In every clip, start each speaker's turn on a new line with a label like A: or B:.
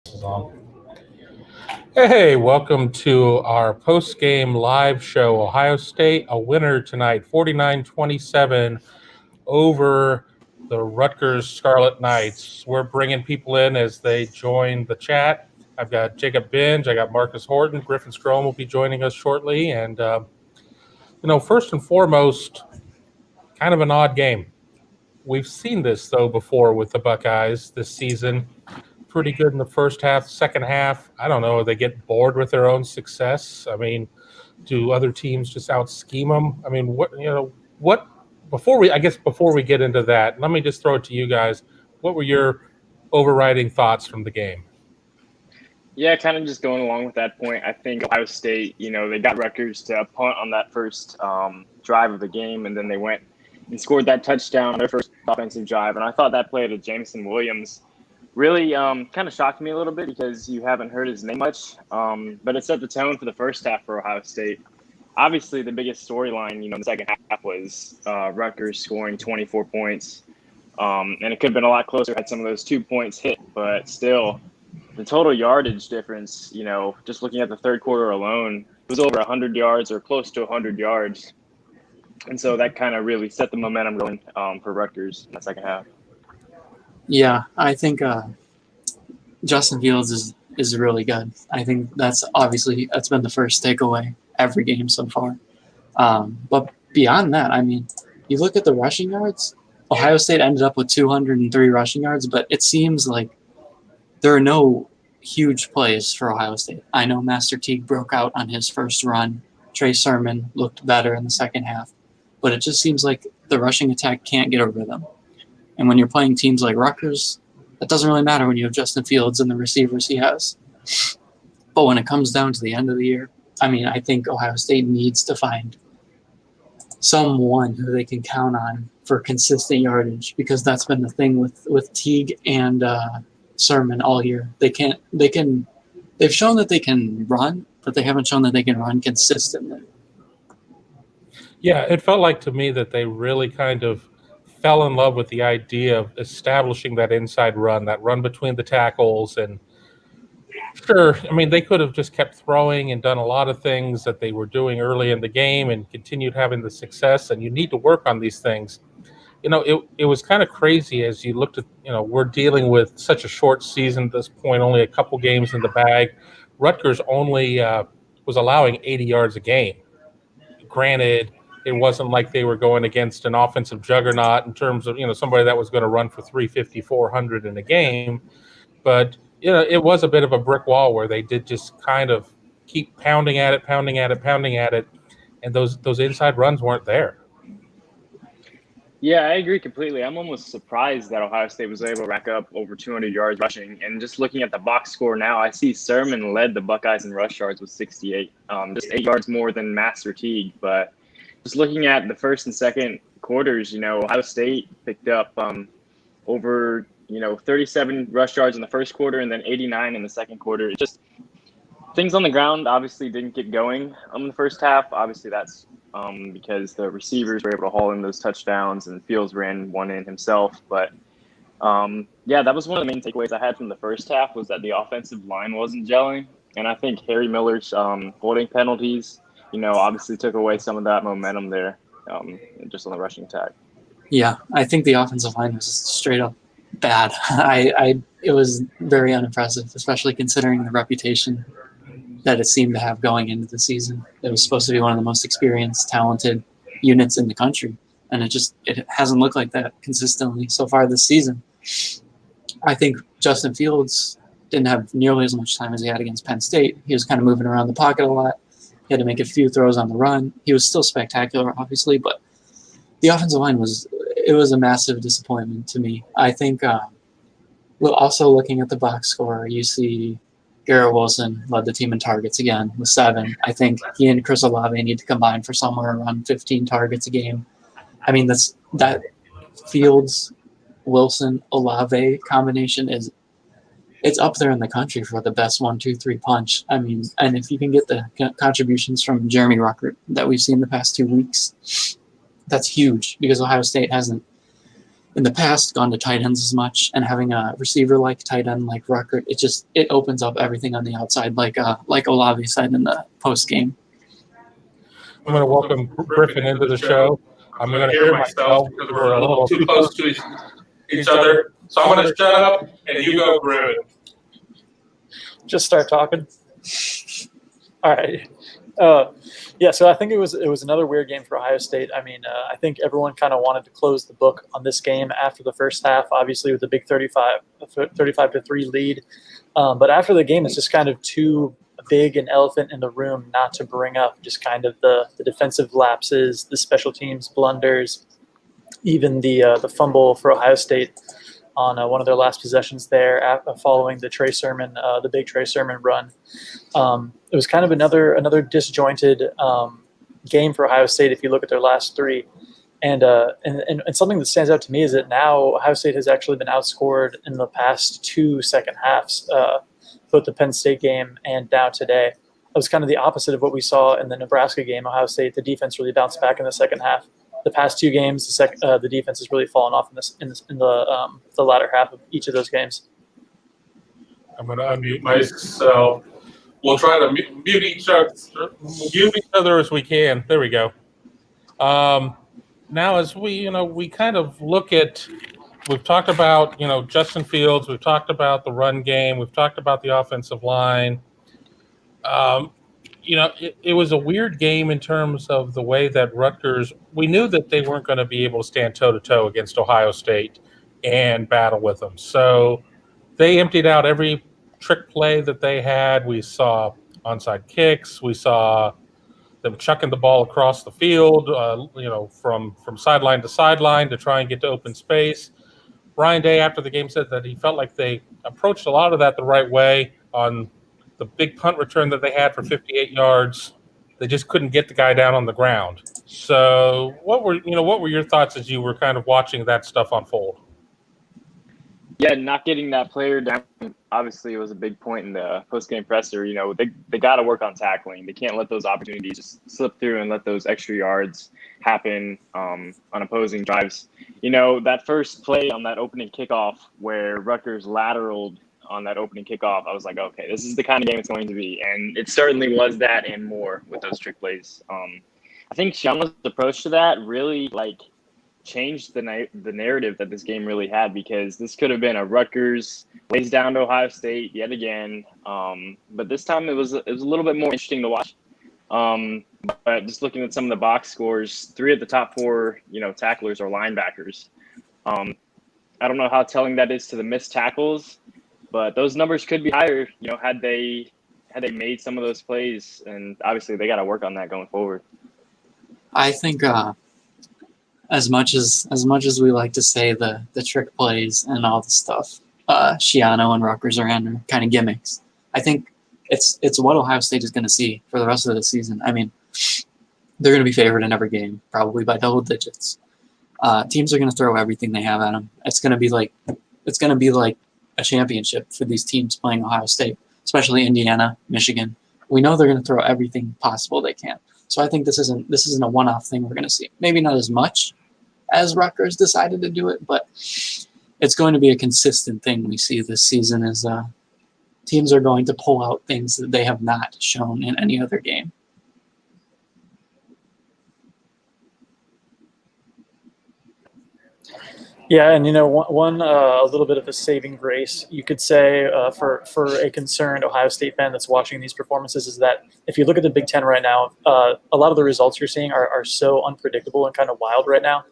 A: Is on. Hey, welcome to our post-game live show. Ohio State, a winner tonight, 49-27 over the Rutgers Scarlet Knights. We're bringing people in as they join the chat. I've got Jacob Binge, I got Marcus Horton, Griffin Strome will be joining us shortly. And, first and foremost, kind of an odd game. We've seen this, though, before with the Buckeyes this season. Pretty good in the first half. Second half, I don't know, they get bored with their own success. I mean, do other teams just out scheme them? I mean, before we get into that, let me just throw it to you guys. What were your overriding thoughts from the game?
B: Yeah, kind of just going along with that point. I think Ohio State, they got Rutgers to punt on that first drive of the game, and then they went and scored that touchdown on their first offensive drive. And I thought that play to Jameson Williams really kind of shocked me a little bit because you haven't heard his name much, but it set the tone for the first half for Ohio State. Obviously, the biggest storyline, in the second half was Rutgers scoring 24 points, and it could have been a lot closer had some of those 2 points hit, but still, the total yardage difference, just looking at the third quarter alone, it was over 100 yards or close to 100 yards, and so that kind of really set the momentum going for Rutgers in the second half.
C: Yeah, I think Justin Fields is really good. I think that's been the first takeaway every game so far. But beyond that, I mean, you look at the rushing yards, Ohio State ended up with 203 rushing yards, but it seems like there are no huge plays for Ohio State. I know Master Teague broke out on his first run. Trey Sermon looked better in the second half, but it just seems like the rushing attack can't get a rhythm. And when you're playing teams like Rutgers, that doesn't really matter when you have Justin Fields and the receivers he has. But when it comes down to the end of the year, I think Ohio State needs to find someone who they can count on for consistent yardage, because that's been the thing with Teague and Sermon all year. They've shown that they can run, but they haven't shown that they can run consistently.
A: Yeah, it felt like to me that they really kind of fell in love with the idea of establishing that inside run, that run between the tackles. And sure, they could have just kept throwing and done a lot of things that they were doing early in the game and continued having the success, and you need to work on these things. It was kind of crazy as you looked at, we're dealing with such a short season at this point, only a couple games in the bag. Rutgers only was allowing 80 yards a game. Granted, it wasn't like they were going against an offensive juggernaut in terms of, somebody that was going to run for 350, 400 in a game. But, it was a bit of a brick wall where they did just kind of keep pounding at it. And those inside runs weren't there.
B: Yeah, I agree completely. I'm almost surprised that Ohio State was able to rack up over 200 yards rushing. And just looking at the box score now, I see Sermon led the Buckeyes in rush yards with 68, just 8 yards more than Master Teague. But just looking at the first and second quarters, Ohio State picked up over, 37 rush yards in the first quarter and then 89 in the second quarter. It just things on the ground obviously didn't get going in the first half. Obviously, that's because the receivers were able to haul in those touchdowns and Fields ran one in himself. But, that was one of the main takeaways I had from the first half was that the offensive line wasn't gelling. And I think Harry Miller's holding penalties, obviously took away some of that momentum there just on the rushing attack.
C: Yeah, I think the offensive line was straight up bad. It was very unimpressive, especially considering the reputation that it seemed to have going into the season. It was supposed to be one of the most experienced, talented units in the country, and it hasn't looked like that consistently so far this season. I think Justin Fields didn't have nearly as much time as he had against Penn State. He was kind of moving around the pocket a lot. He had to make a few throws on the run. He was still spectacular, obviously, but the offensive line was a massive disappointment to me. I think also looking at the box score, you see Garrett Wilson led the team in targets again with 7. I think he and Chris Olave need to combine for somewhere around 15 targets a game. That Fields, Wilson, Olave combination it's up there in the country for the best 1-2-3 punch. And if you can get the contributions from Jeremy Ruckert that we've seen the past 2 weeks, that's huge because Ohio State hasn't in the past gone to tight ends as much, and having a receiver like tight end like Rutgers, it opens up everything on the outside, like Olavi said in the post game.
A: I'm going to welcome Griffin into the show. I'm going to hear myself because we're a little too close to each other. So I'm going to shut up and you go, Griffin.
D: Just start talking. All right. Yeah, so I think it was another weird game for Ohio State. I mean, I think everyone kind of wanted to close the book on this game after the first half, obviously with the big 35-3 lead. But after the game, it's just kind of too big an elephant in the room not to bring up just kind of the defensive lapses, the special teams blunders, even the fumble for Ohio State on one of their last possessions there following the Trey Sermon, the big Trey Sermon run. It was kind of another disjointed game for Ohio State if you look at their last three. And something that stands out to me is that now Ohio State has actually been outscored in the past two second halves, both the Penn State game and now today. It was kind of the opposite of what we saw in the Nebraska game. Ohio State, the defense really bounced back in the second half. The past two games, the defense has really fallen off in the latter half of each of those games.
A: I'm going to unmute myself. We'll try to mute each other as we can. There we go. Now, as we kind of look at, we've talked about, Justin Fields, we've talked about the run game, we've talked about the offensive line. It was a weird game in terms of the way that Rutgers, we knew that they weren't going to be able to stand toe-to-toe against Ohio State and battle with them. So they emptied out every trick play that they had. We saw onside kicks. We saw them chucking the ball across the field, from sideline to sideline to try and get to open space. Ryan Day, after the game, said that he felt like they approached a lot of that the right way on the big punt return that they had for 58 yards. They just couldn't get the guy down on the ground. So what were your thoughts as you were kind of watching that stuff unfold?
B: Yeah, not getting that player down, obviously, it was a big point in the post-game presser. They got to work on tackling. They can't let those opportunities just slip through and let those extra yards happen on opposing drives. That first play on that opening kickoff where Rutgers lateraled on that opening kickoff, I was like, okay, this is the kind of game it's going to be. And it certainly was that and more with those trick plays. I think Schiano's approach to that really, changed the narrative that this game really had, because this could have been a Rutgers lays down to Ohio State yet again. But this time it was a little bit more interesting to watch. But just looking at some of the box scores, 3 of the top 4, tacklers are linebackers. I don't know how telling that is to the missed tackles, but those numbers could be higher, had they made some of those plays, and obviously they got to work on that going forward.
C: I think as much as we like to say the trick plays and all the stuff, Schiano and Rutgers are kind of gimmicks. I think it's what Ohio State is going to see for the rest of the season. I mean, they're going to be favored in every game, probably by double digits. Teams are going to throw everything they have at them. It's going to be like a championship for these teams playing Ohio State, especially Indiana, Michigan. We know they're going to throw everything possible they can. So I think this isn't a one-off thing we're going to see. Maybe not as much as Rutgers decided to do it, but it's going to be a consistent thing we see this season as teams are going to pull out things that they have not shown in any other game.
D: Yeah, and one a little bit of a saving grace, you could say, for a concerned Ohio State fan that's watching these performances is that if you look at the Big Ten right now, a lot of the results you're seeing are so unpredictable and kind of wild right now,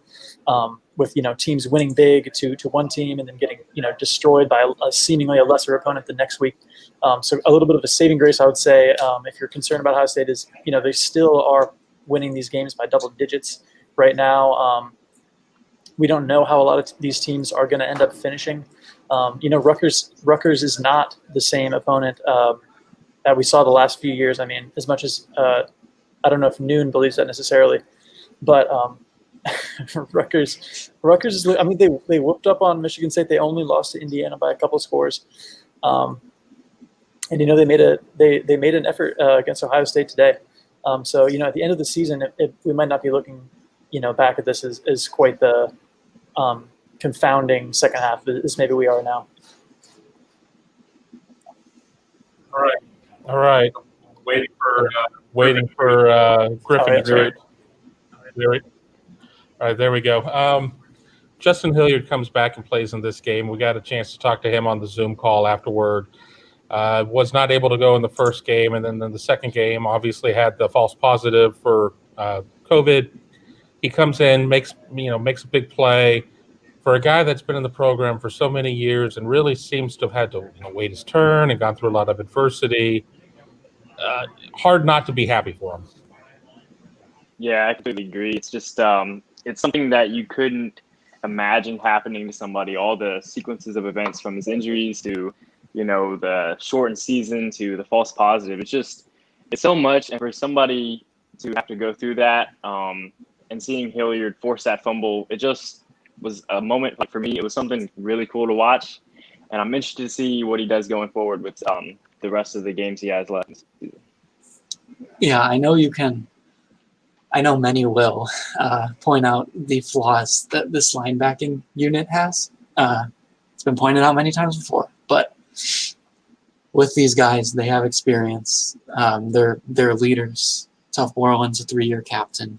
D: with teams winning big to one team and then getting destroyed by a seemingly a lesser opponent the next week. So a little bit of a saving grace, I would say, if you're concerned about Ohio State, is they still are winning these games by double digits right now. We don't know how a lot of these teams are going to end up finishing. Rutgers is not the same opponent that we saw the last few years. I mean, as much as I don't know if Noon believes that necessarily, but Rutgers is. I mean, they whooped up on Michigan State. They only lost to Indiana by a couple of scores, and they made an effort against Ohio State today. So at the end of the season, we might not be looking back at this as quite the confounding second half as maybe we are now.
A: All right. Waiting for Griffin
D: yeah,
A: to do it. All right, there we go. Justin Hilliard comes back and plays in this game. We got a chance to talk to him on the Zoom call afterward. Was not able to go in the first game, and then in the second game, obviously had the false positive for COVID. He comes in, makes a big play. For a guy that's been in the program for so many years and really seems to have had to wait his turn and gone through a lot of adversity, hard not to be happy for him.
B: Yeah, I completely agree. It's just it's something that you couldn't imagine happening to somebody. All the sequences of events from his injuries to, the shortened season to the false positive. It's so much. And for somebody to have to go through that and seeing Hilliard force that fumble, it just was a moment, like for me, it was something really cool to watch. And I'm interested to see what he does going forward with the rest of the games he has left.
C: Yeah, I know many will point out the flaws that this linebacking unit has. It's been pointed out many times before, but with these guys, they have experience. They're leaders. Tough Borland's a 3-year captain.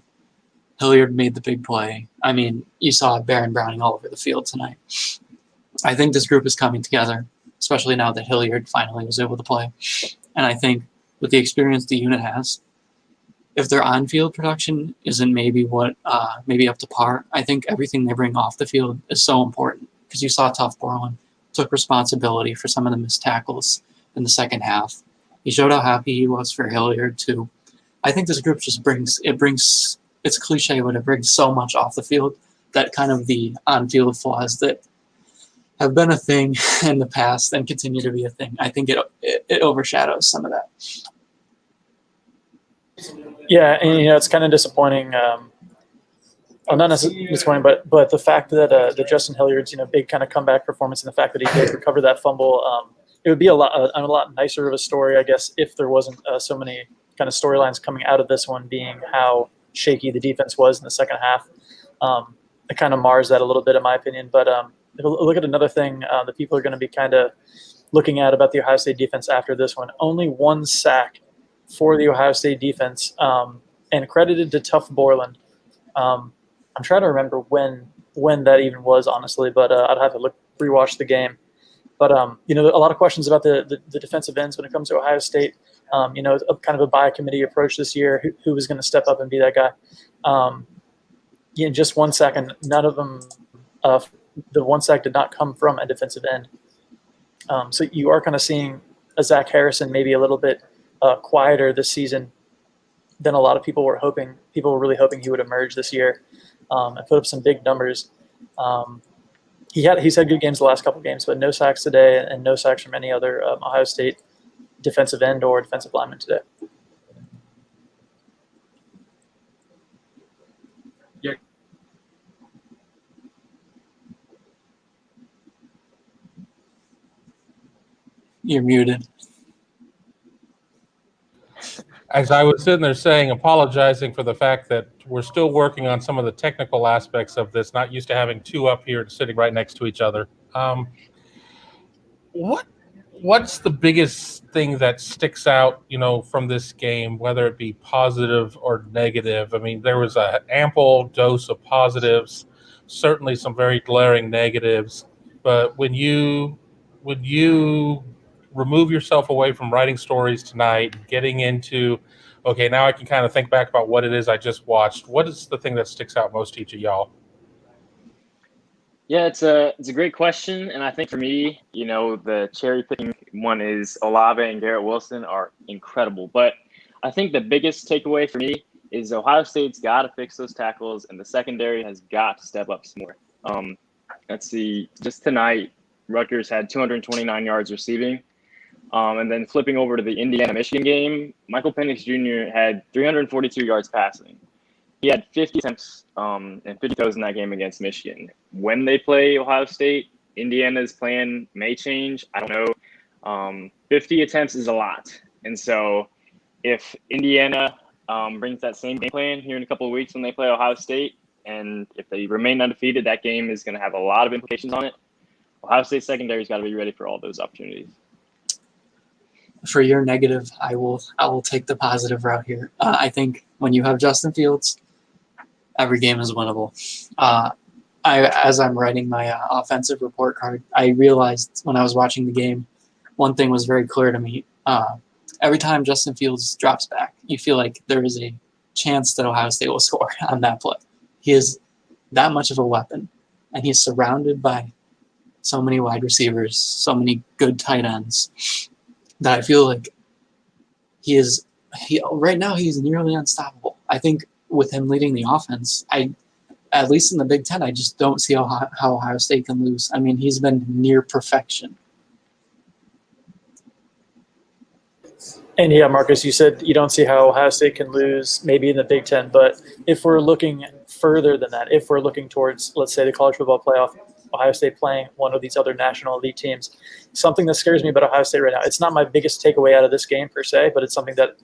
C: Hilliard made the big play. I mean, you saw Baron Browning all over the field tonight. I think this group is coming together, especially now that Hilliard finally was able to play. And I think with the experience the unit has, if their on-field production isn't maybe up to par, I think everything they bring off the field is so important, because you saw Tough Borland took responsibility for some of the missed tackles in the second half. He showed how happy he was for Hilliard too. I think this group just brings, it's cliche, but it brings so much off the field that kind of the on-field flaws that have been a thing in the past and continue to be a thing, I think it overshadows some of that.
D: Yeah, and it's kind of disappointing. Well, not necessarily disappointing, but the fact that Justin Hilliard's big kind of comeback performance, and the fact that he did recover that fumble, it would be a lot nicer of a story, I guess, if there wasn't so many kind of storylines coming out of this one, being how shaky the defense was in the second half. It kind of mars that a little bit, in my opinion. But look at another thing that people are going to be kind of looking at about the Ohio State defense after this one. Only 1 sack for the Ohio State defense, and credited to Tough Borland. I'm trying to remember when that even was, honestly, but I'd have to rewatch the game. But a lot of questions about the defensive ends when it comes to Ohio State. Kind of a by committee approach this year. Who was going to step up and be that guy? Just 1 sack, and none of them. The 1 sack did not come from a defensive end. So you are kind of seeing a Zach Harrison maybe a little bit quieter this season than a lot of people were hoping. People were really hoping he would emerge this year and put up some big numbers. He's had good games the last couple games, but no sacks today, and no sacks from any other Ohio State defensive end or defensive lineman today.
A: Yeah.
C: You're muted.
A: As I was sitting there apologizing for the fact that we're still working on some of the technical aspects of this, not used to having 2 up here sitting right next to each other. What's the biggest thing that sticks out, from this game, whether it be positive or negative? I mean, there was an ample dose of positives, certainly some very glaring negatives, but when you remove yourself away from writing stories tonight, getting into, okay, now I can kind of think back about what it is I just watched. What is the thing that sticks out most to each of y'all?
B: Yeah, it's a great question, and I think for me, the cherry picking one is Olave and Garrett Wilson are incredible. But I think the biggest takeaway for me is Ohio State's got to fix those tackles, and the secondary has got to step up some more. Let's see, just tonight, Rutgers had 229 yards receiving. And then flipping over to the Indiana-Michigan game, Michael Penix Jr. had 342 yards passing. He had 50 attempts and 50 throws in that game against Michigan. When they play Ohio State, Indiana's plan may change. I don't know. 50 attempts is a lot. And so if Indiana brings that same game plan here in a couple of weeks when they play Ohio State, And if they remain undefeated, that game is going to have a lot of implications on it. Ohio State secondary's got to be ready for all those opportunities.
C: For your negative, I will take the positive route here. I think when you have Justin Fields, every game is winnable. As I'm writing my offensive report card, I realized when I was watching the game, one thing was very clear to me. Every time Justin Fields drops back, you feel like there is a chance that Ohio State will score on that play. He is that much of a weapon, and he's surrounded by so many wide receivers, so many good tight ends, that I feel like he right now he's nearly unstoppable. I think with him leading the offense, at least in the Big Ten, I just don't see how Ohio State can lose. I mean, he's been near perfection.
D: And yeah, Marcus, you said you don't see how Ohio State can lose maybe in the Big Ten, but if we're looking further than that, if we're looking towards, let's say, the college football playoff, Ohio State playing one of these other national elite teams, something that scares me about Ohio State right now, it's not my biggest takeaway out of this game per se, but it's something that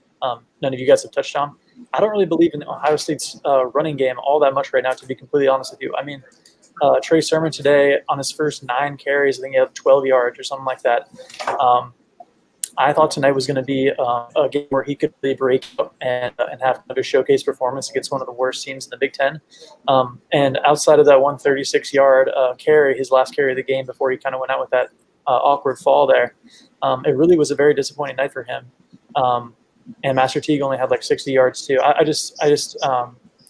D: none of you guys have touched on. I don't really believe in Ohio State's running game all that much right now, to be completely honest with you. I mean, Trey Sermon today on his first 9 carries, I think he had 12 yards or something like that. I thought tonight was going to be a game where he could really break out and have a showcase performance against one of the worst teams in the Big Ten. And outside of that 136-yard carry, his last carry of the game before he kind of went out with that awkward fall there, it really was a very disappointing night for him. And Master Teague only had like 60 yards too. I just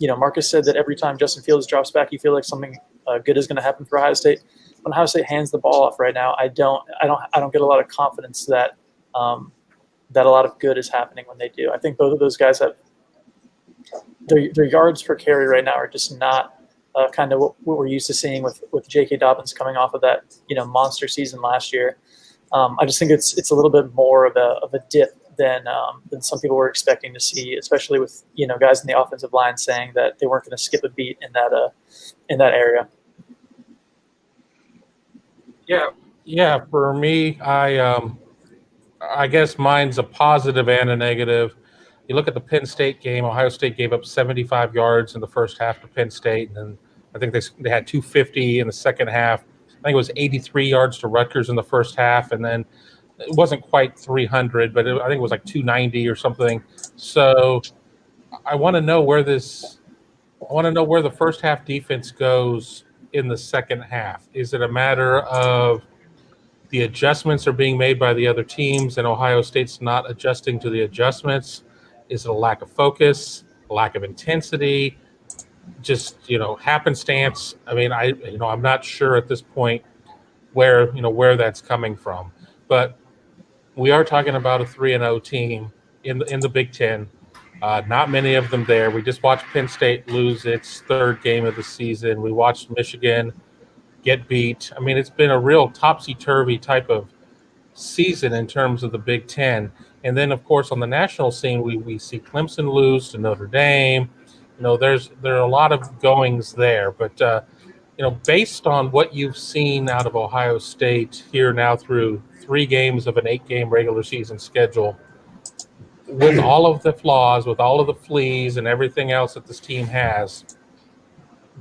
D: Marcus said that every time Justin Fields drops back, you feel like something good is going to happen for Ohio State. When Ohio State hands the ball off right now, I don't get a lot of confidence that a lot of good is happening when they do. I think both of those guys have their yards per carry right now are just not kind of what we're used to seeing with J.K. Dobbins coming off of that monster season last year. I just think it's a little bit more of a dip than some people were expecting to see, especially with guys in the offensive line saying that they weren't going to skip a beat in that area.
A: Yeah. For me, I guess mine's a positive and a negative. You look at the Penn State game. Ohio State gave up 75 yards in the first half to Penn State, and then I think they had 250 in the second half. I think it was 83 yards to Rutgers in the first half, and then it wasn't quite 300, but I think it was like 290 or something. So I want to know where the first half defense goes in the second half. Is it a matter of the adjustments are being made by the other teams and Ohio State's not adjusting to the adjustments? Is it a lack of focus, a lack of intensity, just happenstance? I mean, I'm not sure at this point where that's coming from. But we are talking about a 3-0 team in the Big Ten. Not many of them there. We just watched Penn State lose its 3rd game of the season. We watched Michigan get beat. I mean, it's been a real topsy-turvy type of season in terms of the Big Ten. And then, of course, on the national scene, we see Clemson lose to Notre Dame. There are a lot of goings there. But, based on what you've seen out of Ohio State here now through 3 games of an 8-game regular season schedule, with all of the flaws, with all of the fleas and everything else that this team has,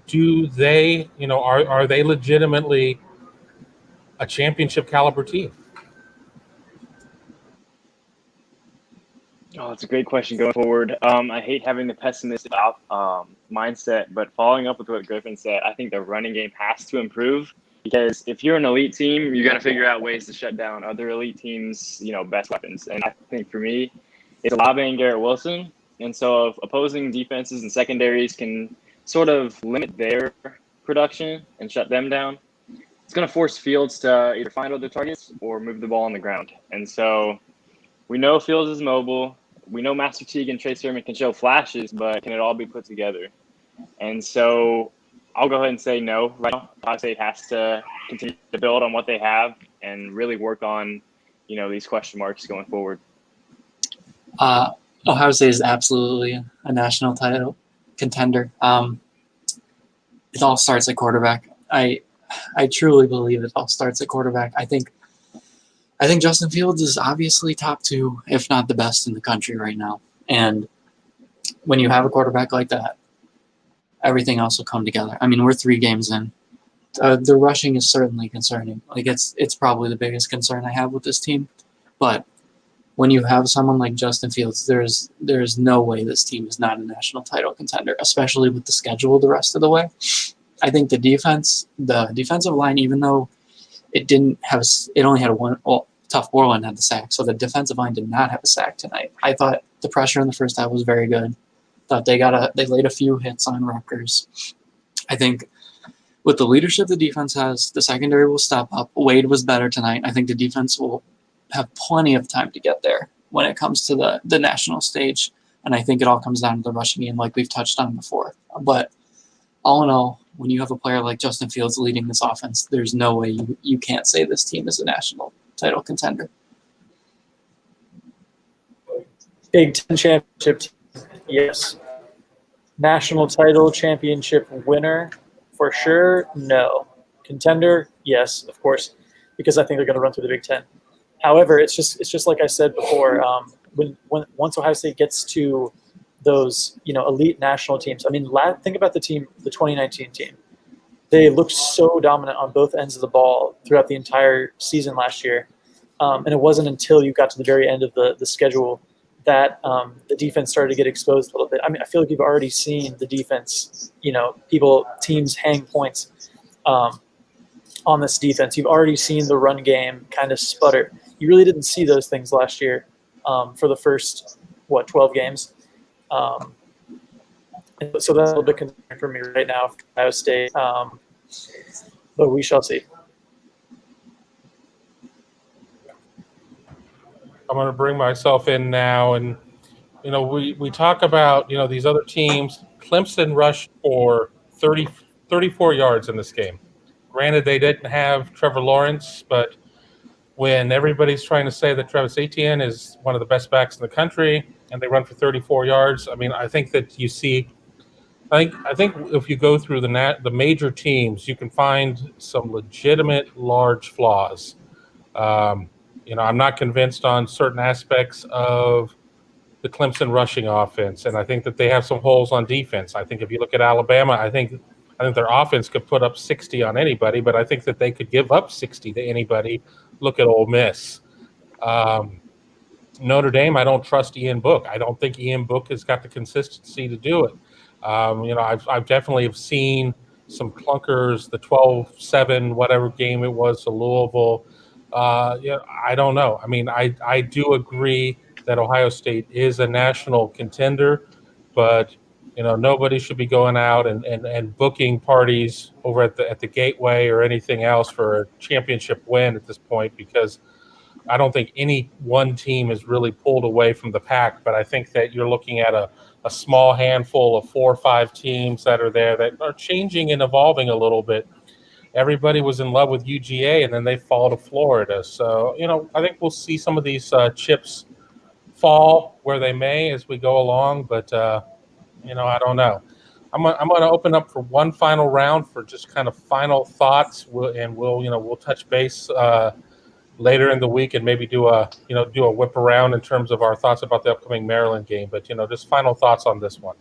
A: do they, are they legitimately a championship caliber team?
B: Oh, that's a great question going forward. I hate having the pessimistic mindset, but following up with what Griffin said, I think the running game has to improve, because if you're an elite team, you got to figure out ways to shut down other elite teams, best weapons. And I think for me, it's Olave and Garrett Wilson. And so if opposing defenses and secondaries can sort of limit their production and shut them down, it's going to force Fields to either find other targets or move the ball on the ground. And so we know Fields is mobile. We know Master Teague and Trey Sermon can show flashes, but can it all be put together? And so I'll go ahead and say no. Right now, Ohio State has to continue to build on what they have and really work on, these question marks going forward.
C: Ohio State is absolutely a national title contender. It all starts at quarterback. I truly believe it all starts at quarterback. I think Justin Fields is obviously top 2, if not the best in the country right now. And when you have a quarterback like that, everything else will come together. I mean, we're 3 games in. The rushing is certainly concerning. Like it's probably the biggest concern I have with this team. But when you have someone like Justin Fields, there's no way this team is not a national title contender, especially with the schedule the rest of the way. I think the defensive line, even though it only had Tough Borland had the sack, so the defensive line did not have a sack tonight. I thought the pressure in the first half was very good. Thought they laid a few hits on Rutgers. I think with the leadership the defense has, the secondary will step up. Wade was better tonight. I think the defense will have plenty of time to get there when it comes to the national stage. And I think it all comes down to the rushing game like we've touched on before. But all in all, when you have a player like Justin Fields leading this offense, there's no way you can't say this team is a national title contender.
D: Big Ten championship team, yes. National title championship winner, for sure, no. Contender, yes, of course, because I think they're going to run through the Big Ten. However, it's just like I said before. Once Ohio State gets to those elite national teams, I mean, think about the 2019 team. They looked so dominant on both ends of the ball throughout the entire season last year, and it wasn't until you got to the very end of the schedule that the defense started to get exposed a little bit. I mean, I feel like you've already seen the defense, teams hang points on this defense. You've already seen the run game kind of sputter. You really didn't see those things last year for the first, 12 games. So that's a little bit concerning for me right now for Ohio State. But we shall see.
A: I'm going to bring myself in now, and we talk about these other teams. Clemson rushed for 34 yards in this game. Granted, they didn't have Trevor Lawrence, but when everybody's trying to say that Travis Etienne is one of the best backs in the country, and they run for 34 yards, I mean, I think that you see. I think if you go through the major teams, you can find some legitimate large flaws. I'm not convinced on certain aspects of the Clemson rushing offense, and I think that they have some holes on defense. I think if you look at Alabama, I think their offense could put up 60 on anybody, but I think that they could give up 60 to anybody. Look at Ole Miss. Notre Dame, I don't trust Ian Book. I don't think Ian Book has got the consistency to do it. I've definitely have seen some clunkers, the 12-7, whatever game it was to Louisville. I don't know. I mean, I do agree that Ohio State is a national contender, but nobody should be going out and booking parties over at the Gateway or anything else for a championship win at this point, because I don't think any one team is really pulled away from the pack. But I think that you're looking at a small handful of 4 or 5 teams that are there that are changing and evolving a little bit. Everybody was in love with UGA, and then they fall to Florida. So, I think we'll see some of these chips fall where they may as we go along. But, I don't know. I'm going to open up for one final round for just kind of final thoughts. We'll touch base later in the week and maybe do a whip around in terms of our thoughts about the upcoming Maryland game. But, just final thoughts on this one.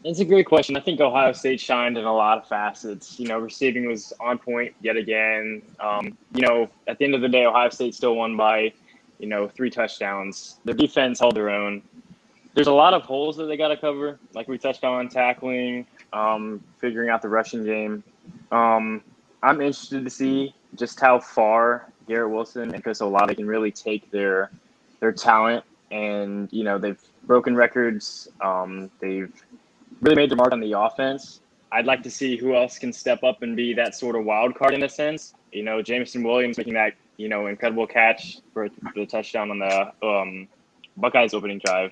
B: It's a great question. I think Ohio State shined in a lot of facets. Receiving was on point yet again. At the end of the day, Ohio State still won by, 3 touchdowns. Their defense held their own. There's a lot of holes that they got to cover, like we touched on, tackling, figuring out the rushing game. I'm interested to see just how far Garrett Wilson and Chris Olave can really take their talent. And, they've broken records. They've really made their mark on the offense. I'd like to see who else can step up and be that sort of wild card in a sense. Jameson Williams making that, incredible catch for the touchdown on the Buckeyes opening drive.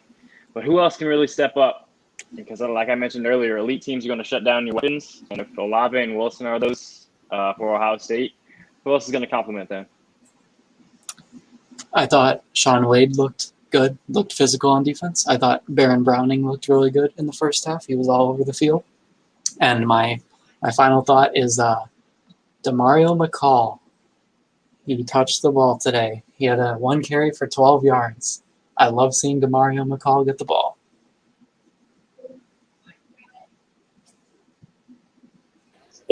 B: But who else can really step up? Because like I mentioned earlier, elite teams are going to shut down your weapons. And if Olave and Wilson are those for Ohio State, who else is going to complement them?
C: I thought Sean Wade looked good, looked physical on defense. I thought Baron Browning looked really good in the first half. He was all over the field. And my final thought is Demario McCall. He touched the ball today. He had a 1 carry for 12 yards. I love seeing Demario McCall get the ball.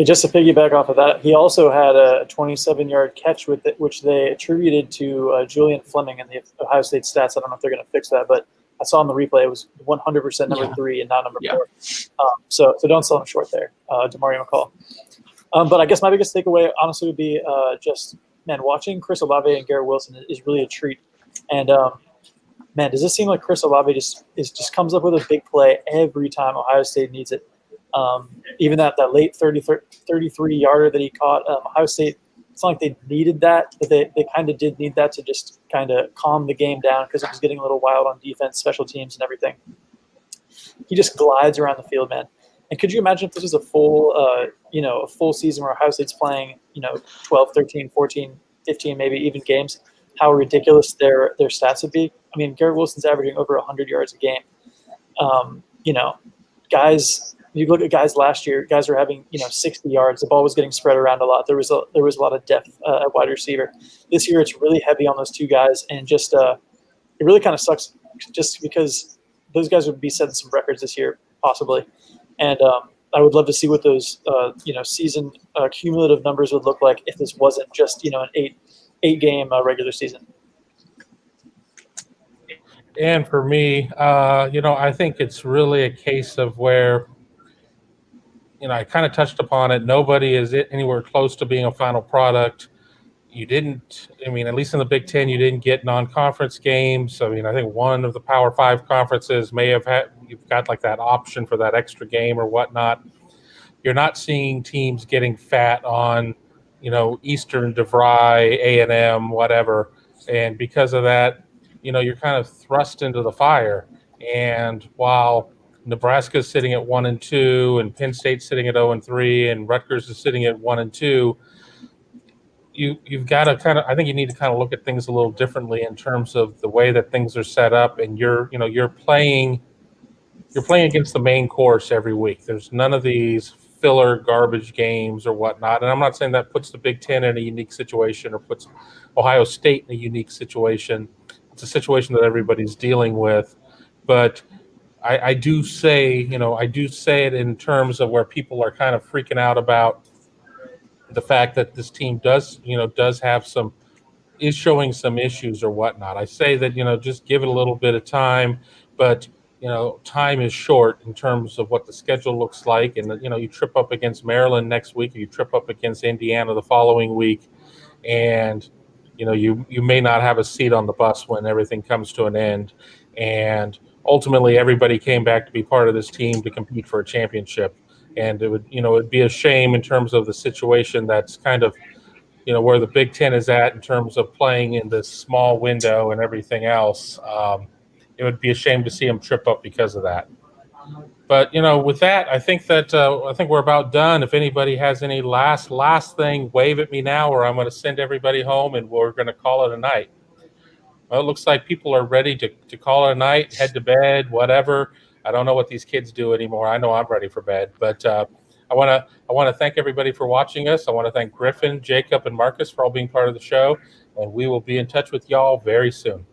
D: just to piggyback off of that, he also had a 27-yard catch with it, which they attributed to Julian Fleming in the Ohio State stats. I don't know if they're going to fix that, but I saw in the replay it was 100% number 3 and not number 4. So don't sell him short there, Demario McCall. But I guess my biggest takeaway, honestly, would be just, man, watching Chris Olave and Garrett Wilson is really a treat. And, man, does it seem like Chris Olave just comes up with a big play every time Ohio State needs it? Even that late 33-yarder that he caught, Ohio State, it's not like they needed that, but they kind of did need that to just kind of calm the game down because it was getting a little wild on defense, special teams, and everything. He just glides around the field, man. And could you imagine if this was a full season where Ohio State's playing, 12, 13, 14, 15, maybe even games, how ridiculous their stats would be? I mean, Garrett Wilson's averaging over 100 yards a game. Guys, you look at guys last year, guys were having, 60 yards. The ball was getting spread around a lot. There was a lot of depth at wide receiver. This year it's really heavy on those two guys, and just it really kind of sucks just because those guys would be setting some records this year, possibly. And I would love to see what those, season cumulative numbers would look like if this wasn't just, an eight-game regular season.
A: And for me, I think it's really a case of where, I kind of touched upon it. Nobody is anywhere close to being a final product. You didn't, at least in the Big Ten, you didn't get non-conference games. I think one of the Power 5 conferences may have you've got like that option for that extra game or whatnot. You're not seeing teams getting fat on, Eastern, DeVry, A&M, whatever. And because of that, you're kind of thrust into the fire. And while Nebraska's sitting at 1-2, and Penn State's sitting at 0-3, and Rutgers is sitting at 1-2, you've got to I think you need to kind of look at things a little differently in terms of the way that things are set up, and you're playing against the main course every week. There's none of these filler garbage games or whatnot. And I'm not saying that puts the Big Ten in a unique situation or puts Ohio State in a unique situation. It's a situation that everybody's dealing with, but I do say it in terms of where people are kind of freaking out about the fact that this team is showing some issues or whatnot. I say that, just give it a little bit of time, but, time is short in terms of what the schedule looks like. And, you trip up against Maryland next week, or you trip up against Indiana the following week, and, you may not have a seat on the bus when everything comes to an end. And ultimately, everybody came back to be part of this team to compete for a championship. And it would, it'd be a shame in terms of the situation that's kind of, where the Big Ten is at in terms of playing in this small window and everything else. It would be a shame to see them trip up because of that. But, with that, I think we're about done. If anybody has any last thing, wave at me now, or I'm going to send everybody home and we're going to call it a night. Well, it looks like people are ready to call it a night, head to bed, whatever. I don't know what these kids do anymore. I know I'm ready for bed. But I want to thank everybody for watching us. I want to thank Griffin, Jacob, and Marcus for all being part of the show. And we will be in touch with y'all very soon.